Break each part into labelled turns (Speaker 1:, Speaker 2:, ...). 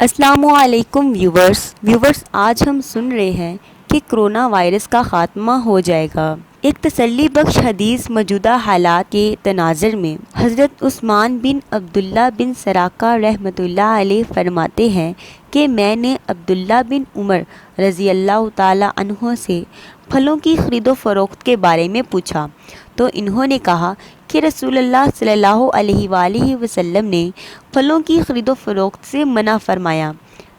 Speaker 1: अस्सलामु अलैकुम व्यूवर्स आज हम सुन रहे हैं कि कोरोना वायरस का ख़ात्मा हो जाएगा। एक तसल्ली बख्श हदीस मौजूदा हालात के तनाज़र में हज़रत उस्मान बिन अब्दुल्ला बिन सराका रहमतुल्लाह अलैह फरमाते हैं कि मैंने अब्दुल्ला बिन उमर रज़ी अल्लाह ताला अन्हो से फलों की ख़रीदो फ़रोख्त के बारे में पूछा तो इन्होंने कहा कि रसूलुल्लाह सल्लल्लाहु अलैहि वसल्लम ने फलों की ख़रीदो फ़रोख्त से मना फरमाया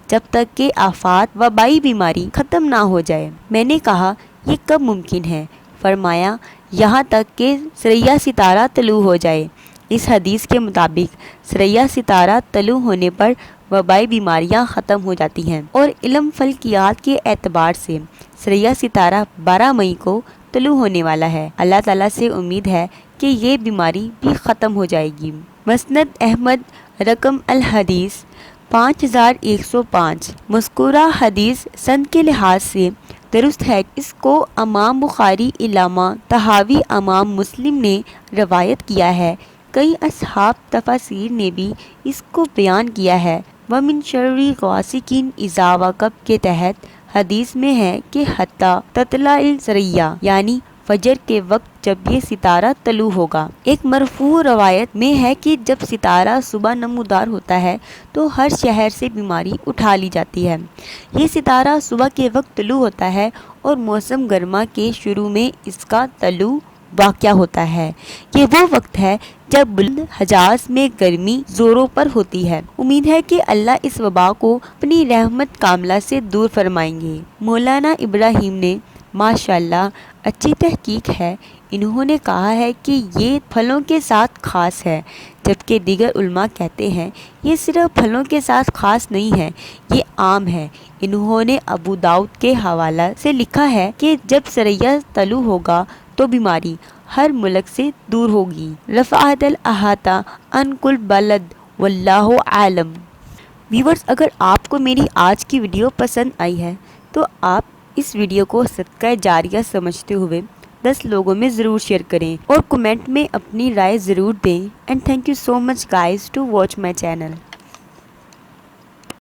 Speaker 1: जब तक कि आफात वबाई बीमारी ख़त्म ना हो जाए। मैंने कहा ये कब मुमकिन है? फरमाया यहाँ तक कि सरैया सितारा तलू हो जाए। इस हदीस के मुताबिक सरैया सितारा तलू होने पर वबाई बीमारियाँ ख़त्म हो जाती हैं और इल्म फ़ल्कियात के एतबार से सरैया सितारा 12 मई को तलू होने वाला है। अल्लाह ताला से उम्मीद है कि ये बीमारी भी ख़त्म हो जाएगी। मसनद अहमद रकम अल हदीस 5105। मज़कूरा हदीस सन के लिहाज से दुरुस्त है। इसको इमाम बुखारी इलामा तहावी इमाम मुस्लिम ने रवायत किया है। कई असहाब तफसीर ने भी इसको बयान किया है। वमिन शर्रि गासिकिन इज़ा वक़ब के तहत हदीस में है कि हत्ता ततलाइल सरैया यानी फजर के वक्त जब ये सितारा तलू होगा। एक मरफू रवायत में है कि जब सितारा सुबह नमूदार होता है तो हर शहर से बीमारी उठा ली जाती है। ये सितारा सुबह के वक्त तलू होता है और मौसम गर्मा के शुरू में इसका तलू वाक़या होता है। ये वो वक्त है जब बुलंद हजाज में गर्मी जोरों पर होती है। उम्मीद है कि अल्लाह इस वबा को अपनी रहमत कामला से दूर फरमाएंगे। मौलाना इब्राहिम ने माशाल्लाह अच्छी तहकीक है। इन्होंने कहा है कि ये फलों के साथ ख़ास है, जबकि दीगर उलमा कहते हैं ये सिर्फ फलों के साथ ख़ास नहीं है, ये आम है। इन्होंने अबू दाऊद के हवाला से लिखा है कि जब सरैया तलू होगा तो बीमारी हर मुल्क से दूर होगी। रफ़अतल अहाता अन कुल बलद वल्लाहु आलम। व्यूअर्स, अगर आपको मेरी आज की वीडियो पसंद आई है तो आप इस वीडियो को सदका जारिया समझते हुए 10 लोगों में ज़रूर शेयर करें और कमेंट में अपनी राय ज़रूर दें। And thank you so much guys to watch my channel.